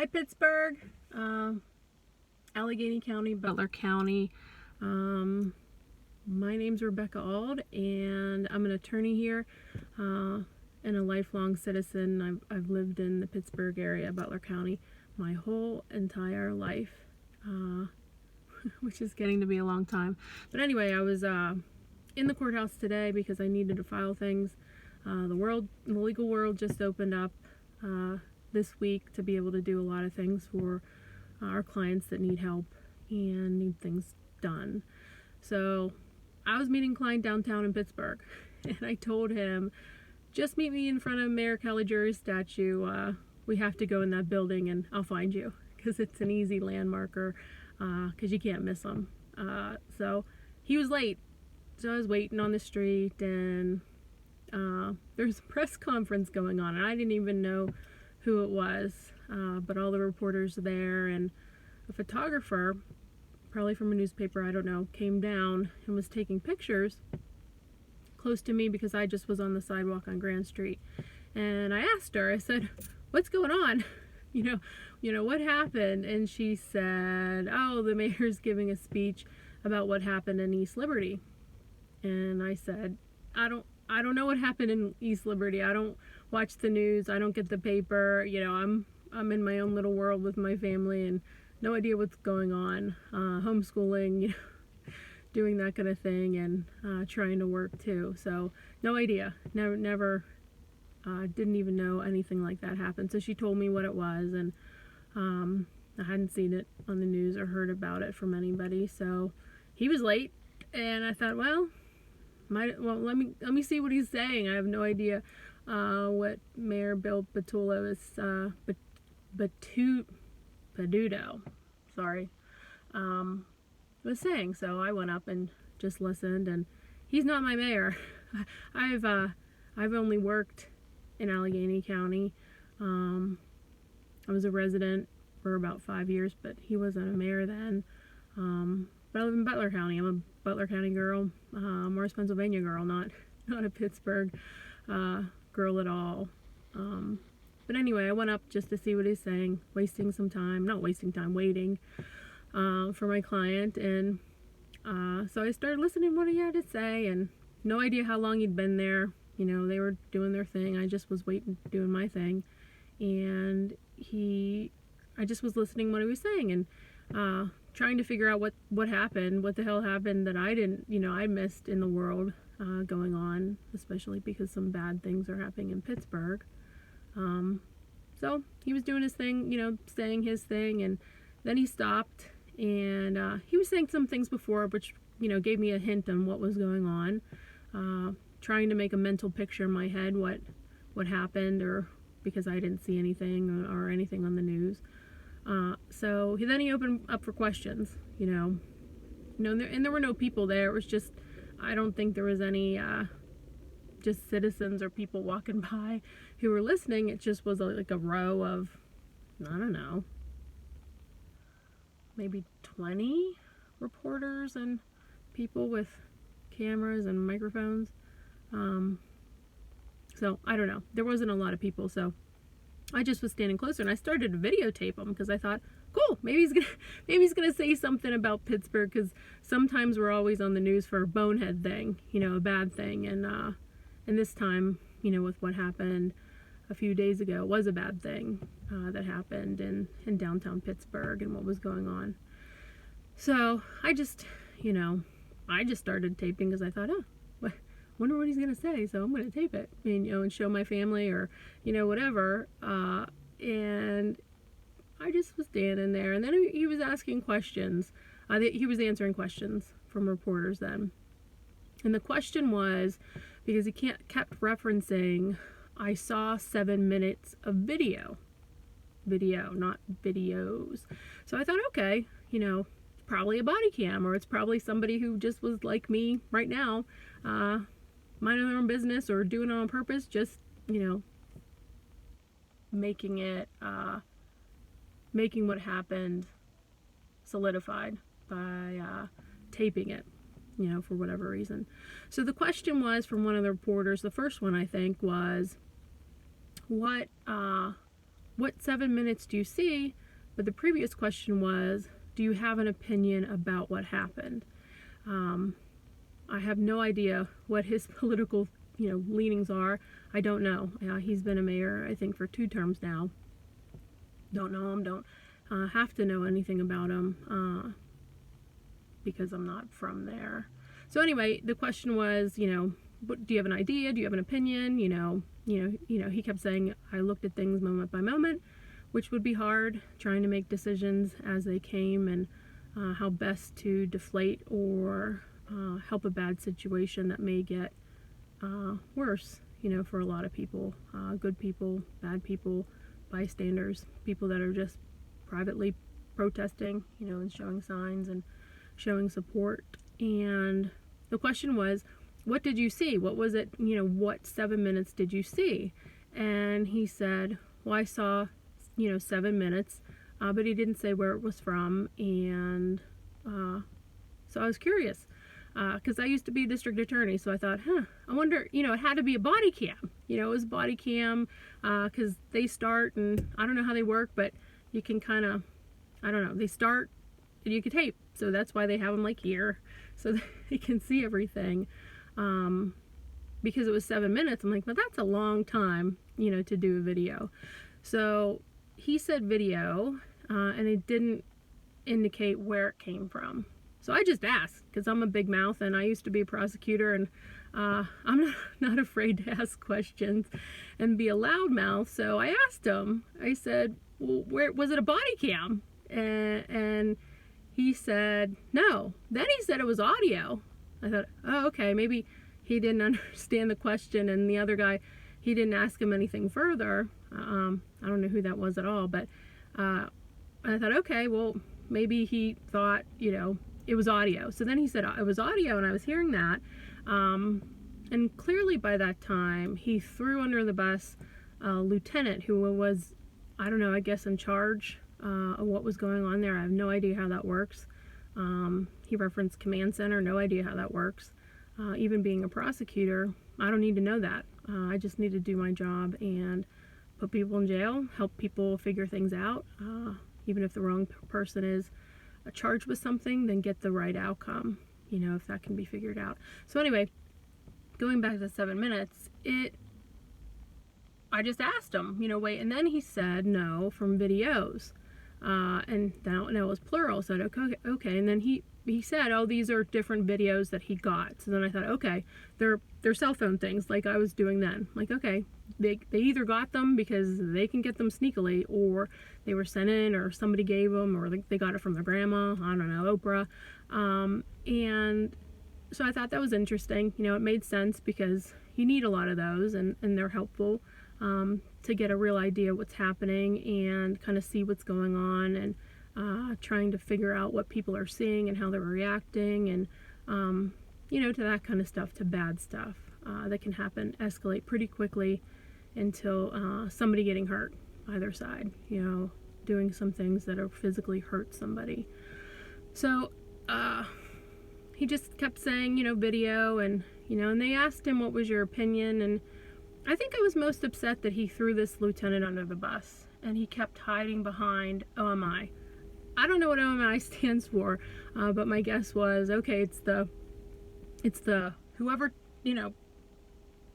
Hi Pittsburgh, Allegheny County, Butler County. My name's Rebecca Auld, and I'm an attorney here and a lifelong citizen. I've lived in the Pittsburgh area, Butler County, my whole entire life, which is getting to be a long time. But anyway, I was in the courthouse today because I needed to file things. The legal world just opened up this week to be able to do a lot of things for our clients that need help and need things done. So I was meeting a client downtown in Pittsburgh, and I told him, just meet me in front of Mayor Caligiuri's statue. We have to go in that building and I'll find you, because it's an easy landmarker, because you can't miss them. So he was late, so I was waiting on the street, and there's a press conference going on, and I didn't even know who it was, but all the reporters there, and a photographer, probably from a newspaper, I don't know, came down and was taking pictures close to me because I just was on the sidewalk on Grand Street. And I asked her, I said, what's going on? You know, what happened? And she said, oh, the mayor's giving a speech about what happened in East Liberty. And I said, I don't know what happened in East Liberty. I don't watch the news. I don't get the paper. You know, I'm in my own little world with my family and no idea what's going on. Homeschooling, you know, doing that kind of thing, and trying to work too. So no idea. Never didn't even know anything like that happened. So she told me what it was, and I hadn't seen it on the news or heard about it from anybody. So he was late, and I thought, well, let me see what he's saying. I have no idea what Mayor Bill Peduto is Peduto, sorry, was saying. So I went up and just listened, and he's not my mayor. I've only worked in Allegheny County. I was a resident for about 5 years, but he wasn't a mayor then. But I live in Butler County. I'm a Butler County girl, Morris, Pennsylvania girl, not a Pittsburgh girl at all. But anyway, I went up just to see what he's saying, not wasting time, waiting for my client. And so I started listening to what he had to say, and no idea how long he'd been there. You know, they were doing their thing. I just was waiting, doing my thing. And I just was listening to what he was saying, and trying to figure out what happened, what the hell happened that I missed in the world going on, especially because some bad things are happening in Pittsburgh. So he was doing his thing, saying his thing, and then he stopped, and he was saying some things before, which, gave me a hint on what was going on, trying to make a mental picture in my head what happened, or because I didn't see anything or anything on the news. So then he opened up for questions, and there were no people there. It was just, I don't think there was any just citizens or people walking by who were listening. It just was like a row of, I don't know, maybe 20 reporters and people with cameras and microphones. So I don't know, there wasn't a lot of people, so I just was standing closer, and I started to videotape him because I thought, cool, maybe he's gonna say something about Pittsburgh, because sometimes we're always on the news for a bonehead thing, a bad thing, and this time, with what happened a few days ago, was a bad thing that happened in downtown Pittsburgh and what was going on. So I just started taping because I thought, wonder what he's gonna say, so I'm gonna tape it, and show my family, or whatever. And I just was standing there, and then he was asking questions. He was answering questions from reporters then, and the question was, because he kept referencing, I saw 7 minutes of video, not videos. So I thought, okay, probably a body cam, or it's probably somebody who just was like me right now, minding their own business or doing it on purpose, just, making what happened solidified by taping it, for whatever reason. So the question was from one of the reporters, the first one I think, was, what what 7 minutes do you see? But the previous question was, do you have an opinion about what happened? I have no idea what his political, leanings are. I don't know. He's been a mayor, I think, for 2 terms now. Don't know him, don't have to know anything about him because I'm not from there. So anyway, the question was, what, do you have an idea? Do you have an opinion? He kept saying, I looked at things moment by moment, which would be hard, trying to make decisions as they came, and how best to deflate or help a bad situation that may get worse, for a lot of people, good people, bad people, bystanders, people that are just privately protesting, and showing signs and showing support. And the question was, what did you see? What was it, what 7 minutes did you see? And he said, well, I saw, 7 minutes, but he didn't say where it was from. And so I was curious, because I used to be a district attorney, so I thought, I wonder, it had to be a body cam. It was body cam, because they start, and I don't know how they work, but you can kind of, I don't know, they start, and you can tape. So that's why they have them like here, so they can see everything. Because it was 7 minutes, I'm like, well, that's a long time, to do a video. So he said video, and it didn't indicate where it came from. So I just asked, because I'm a big mouth, and I used to be a prosecutor, and I'm not afraid to ask questions and be a loud mouth. So I asked him, I said, well, where was it, a body cam? And he said, no. Then he said it was audio. I thought, oh, okay, maybe he didn't understand the question, and the other guy, he didn't ask him anything further. I don't know who that was at all, but I thought, okay, well, maybe he thought, it was audio. So then he said it was audio, and I was hearing that. And clearly by that time, he threw under the bus a lieutenant who was, I don't know, I guess in charge of what was going on there. I have no idea how that works. He referenced command center, no idea how that works. Even being a prosecutor, I don't need to know that. I just need to do my job and put people in jail, help people figure things out. Even if the wrong person is charged with something, then get the right outcome, if that can be figured out. So anyway, going back to 7 minutes, I just asked him, wait, and then he said no, from videos. And now it was plural. So I said, okay. And then he said, oh, these are different videos that he got. So then I thought, okay, they're cell phone things like I was doing then. Like, okay, they either got them because they can get them sneakily, or they were sent in, or somebody gave them, or they got it from their grandma, I don't know, Oprah. And so I thought that was interesting. It made sense because you need a lot of those, and they're helpful to get a real idea of what's happening and kind of see what's going on, and trying to figure out what people are seeing and how they're reacting, and to that kind of stuff, to bad stuff that can happen, escalate pretty quickly until somebody getting hurt either side, doing some things that are physically hurt somebody. So he just kept saying, video, and and they asked him, what was your opinion? And I think I was most upset that he threw this lieutenant under the bus, and he kept hiding behind OMI. I don't know what OMI stands for, but my guess was, okay, it's the whoever,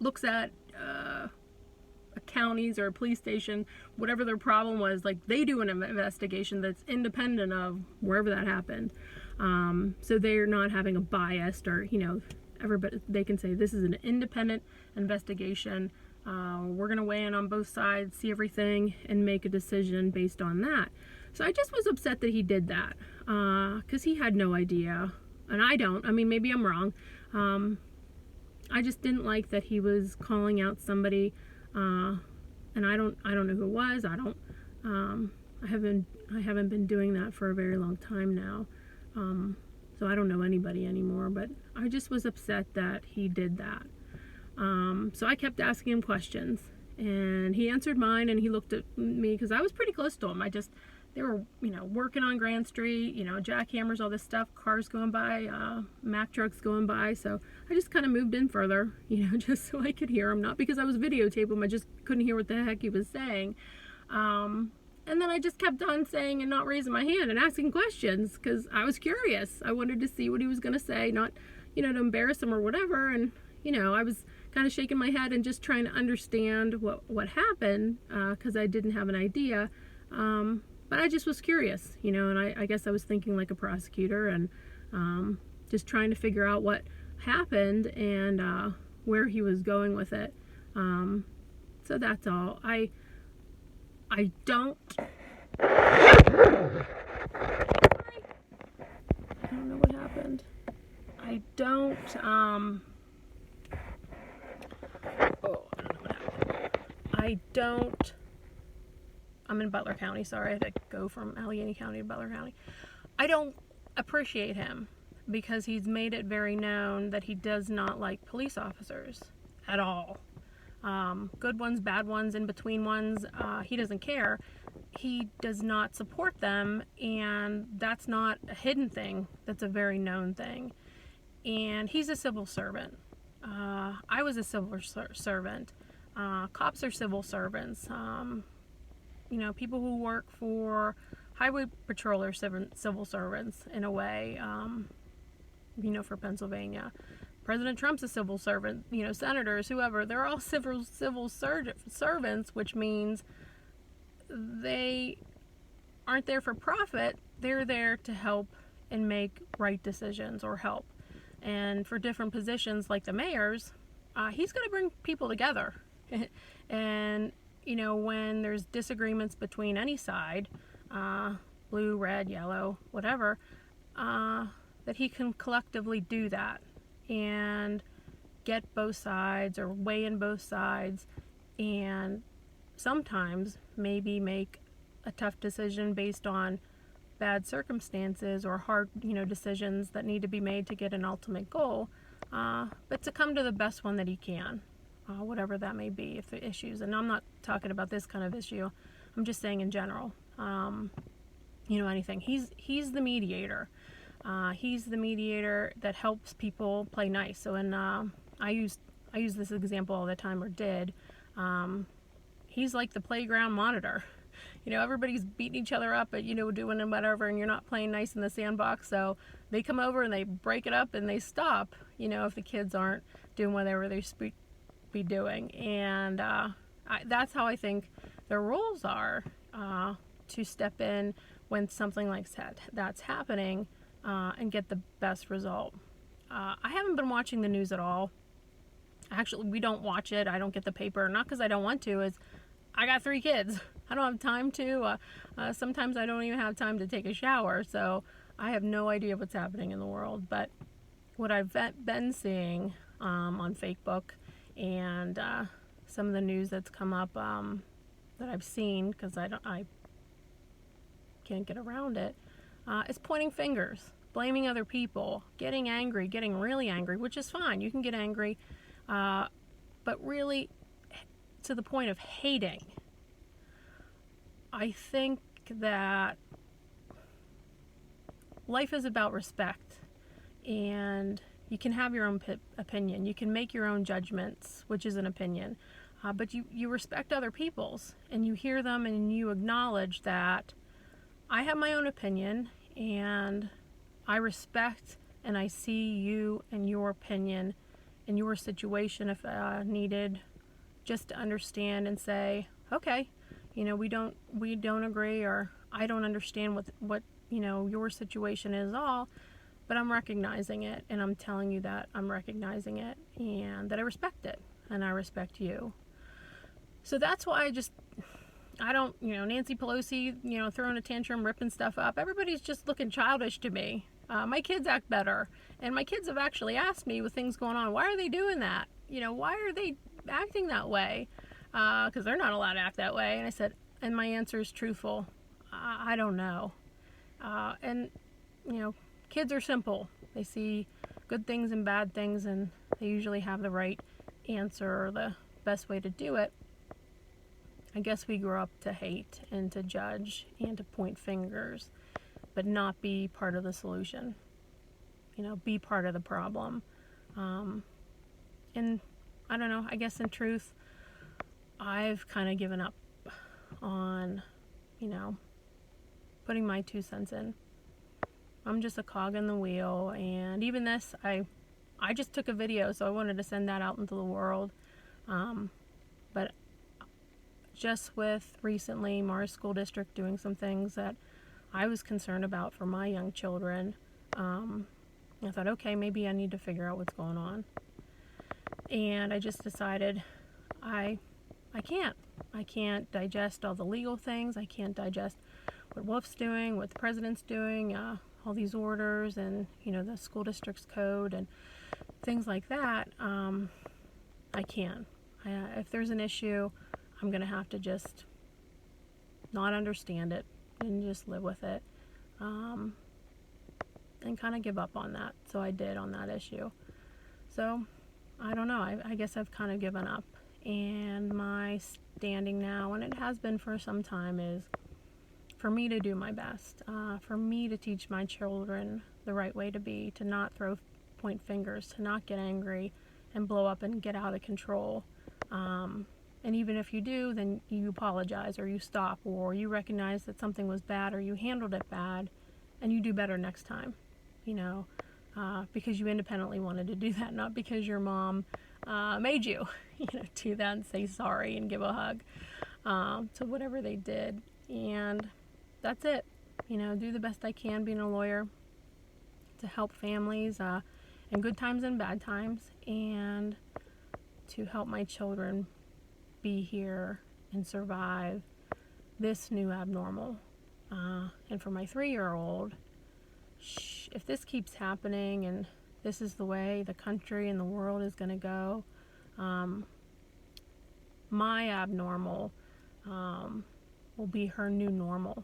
looks at counties or a police station, whatever their problem was, like, they do an investigation that's independent of wherever that happened. So they're not having a biased, or, everybody, they can say this is an independent investigation. We're going to weigh in on both sides, see everything, and make a decision based on that. So I just was upset that he did that, because he had no idea, and I don't. I mean, maybe I'm wrong. I just didn't like that he was calling out somebody, and I don't know who it was. I haven't been doing that for a very long time now. So I don't know anybody anymore, but I just was upset that he did that. So I kept asking him questions, and he answered mine, and he looked at me because I was pretty close to him. They were, working on Grand Street, jackhammers, all this stuff, cars going by, Mack trucks going by. So I just kind of moved in further, just so I could hear him. Not because I was videotaping him, I just couldn't hear what the heck he was saying. And then I just kept on saying and not raising my hand and asking questions because I was curious. I wanted to see what he was going to say, not, to embarrass him or whatever. And, I was kind of shaking my head and just trying to understand what happened because I didn't have an idea. But I just was curious, and I guess I was thinking like a prosecutor and just trying to figure out what happened and where he was going with it. So that's all. I don't know what happened. I don't know what happened. I'm in Butler County, sorry, I had to go from Allegheny County to Butler County. I don't appreciate him because he's made it very known that he does not like police officers at all. Good ones, bad ones, in between ones, he doesn't care. He does not support them, and that's not a hidden thing. That's a very known thing. And he's a civil servant. I was a civil servant. Cops are civil servants. People who work for highway patrol are civil servants in a way, for Pennsylvania. President Trump's a civil servant, senators, whoever, they're all civil servants, which means they aren't there for profit. They're there to help and make right decisions or help. And for different positions like the mayor's, he's going to bring people together. And, when there's disagreements between any side, blue, red, yellow, whatever, that he can collectively do that and get both sides or weigh in both sides and sometimes maybe make a tough decision based on bad circumstances or hard, decisions that need to be made to get an ultimate goal, but to come to the best one that he can, whatever that may be, if the issues, and I'm not talking about this kind of issue, I'm just saying in general, anything. He's the mediator. He's the mediator that helps people play nice. So, I use this example all the time, or did. He's like the playground monitor. Everybody's beating each other up, but doing whatever, and you're not playing nice in the sandbox. So they come over and they break it up and they stop. If the kids aren't doing whatever they're supposed to be doing, and that's how I think their roles are, to step in when something like that's happening. And get the best result. I haven't been watching the news at all. Actually, we don't watch it. I don't get the paper. Not because I don't want to. Is I got 3 kids. I don't have time to. Sometimes I don't even have time to take a shower. So I have no idea what's happening in the world. But what I've been seeing on Facebook and some of the news that's come up that I've seen, because I can't get around it, is pointing fingers. Blaming other people, getting angry, getting really angry, which is fine. You can get angry, but really to the point of hating. I think that life is about respect, and you can have your own opinion. You can make your own judgments, which is an opinion, but you respect other people's, and you hear them, and you acknowledge that I have my own opinion, and I respect and I see you and your opinion and your situation if needed, just to understand and say, okay, we don't agree, or I don't understand what your situation is all, but I'm recognizing it, and I'm telling you that I'm recognizing it and that I respect it and I respect you. So that's why I don't, Nancy Pelosi, throwing a tantrum, ripping stuff up. Everybody's just looking childish to me. My kids act better. And my kids have actually asked me with things going on, why are they doing that? Why are they acting that way? Because they're not allowed to act that way. And I said, and my answer is truthful. I don't know. And, kids are simple. They see good things and bad things, and they usually have the right answer or the best way to do it. I guess we grew up to hate and to judge and to point fingers, but not be part of the solution. Be part of the problem. And I don't know, I guess in truth, I've kind of given up on, you know, putting my 2 cents in. I'm just a cog in the wheel, and even this, I just took a video, so I wanted to send that out into the world. But just with recently Mars School District doing some things that I was concerned about for my young children, I thought, okay, maybe I need to figure out what's going on. And I just decided I can't digest all the legal things. I can't digest what Wolf's doing, what the president's doing, all these orders, and the school district's code and things like that. I can't. If there's an issue, I'm gonna have to just not understand it and just live with it, and kind of give up on that. So I did on that issue. So I don't know. I guess I've kind of given up. And my standing now, and it has been for some time, is for me to do my best, for me to teach my children the right way to be, to not point fingers, to not get angry and blow up and get out of control. And even if you do, then you apologize, or you stop, or you recognize that something was bad, or you handled it bad, and you do better next time, because you independently wanted to do that, not because your mom made you, do that and say sorry and give a hug to whatever they did. And that's it. Do the best I can being a lawyer to help families in good times and bad times, and to help my children be here and survive this new abnormal. And for my 3-year-old, if this keeps happening and this is the way the country and the world is going to go, my abnormal will be her new normal.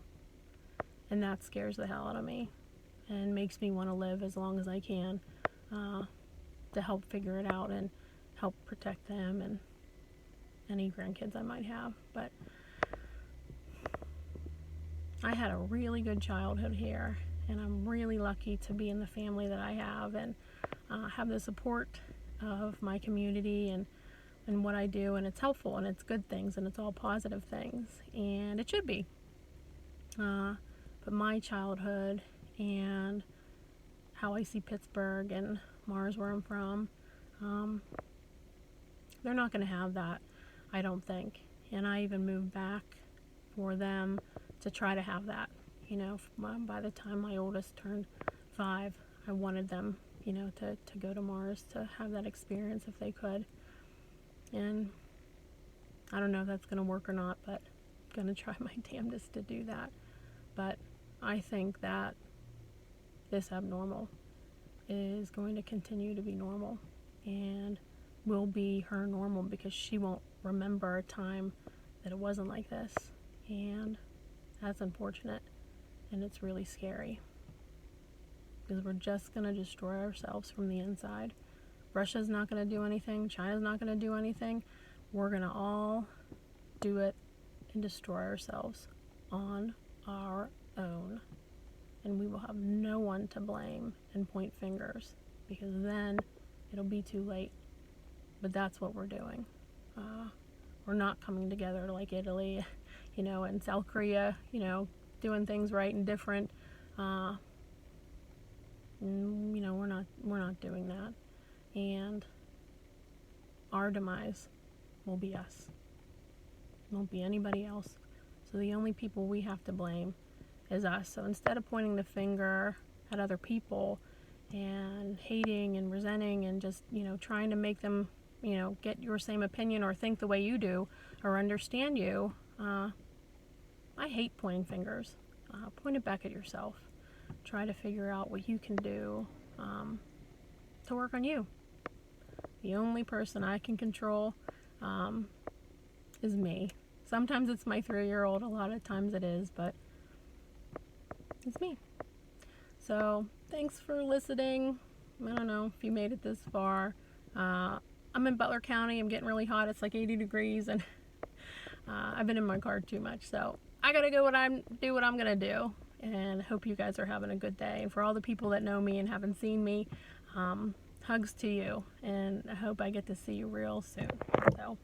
And that scares the hell out of me and makes me want to live as long as I can to help figure it out and help protect them and any grandkids I might have. But I had a really good childhood here, and I'm really lucky to be in the family that I have, and have the support of my community and what I do, and it's helpful, and it's good things, and it's all positive things, and it should be. But my childhood and how I see Pittsburgh and Mars, where I'm from, they're not going to have that, I don't think. And I even moved back for them to try to have that. By the time my oldest turned 5, I wanted them, to go to Mars, to have that experience if they could. And I don't know if that's going to work or not, but I'm going to try my damnedest to do that. But I think that this abnormal is going to continue to be normal, and will be her normal, because she won't remember a time that it wasn't like this. And that's unfortunate, and it's really scary, because we're just going to destroy ourselves from the inside. Russia's not going to do anything. China's not going to do anything. We're going to all do it and destroy ourselves on our own. And we will have no one to blame and point fingers, because then it'll be too late. But that's what we're doing. We're not coming together like Italy, and South Korea, doing things right and different. We're not doing that. And our demise will be us. It won't be anybody else. So the only people we have to blame is us. So instead of pointing the finger at other people and hating and resenting and just, trying to make them, get your same opinion or think the way you do or understand you, I hate pointing fingers. Point it back at yourself. Try to figure out what you can do to work on you. The only person I can control is me. Sometimes it's my 3-year-old, a lot of times it is, but it's me. So thanks for listening. I don't know if you made it this far. I'm in Butler County. I'm getting really hot. It's like 80 degrees, and I've been in my car too much. So I gotta do what I'm gonna do, and hope you guys are having a good day. And for all the people that know me and haven't seen me, hugs to you, and I hope I get to see you real soon. So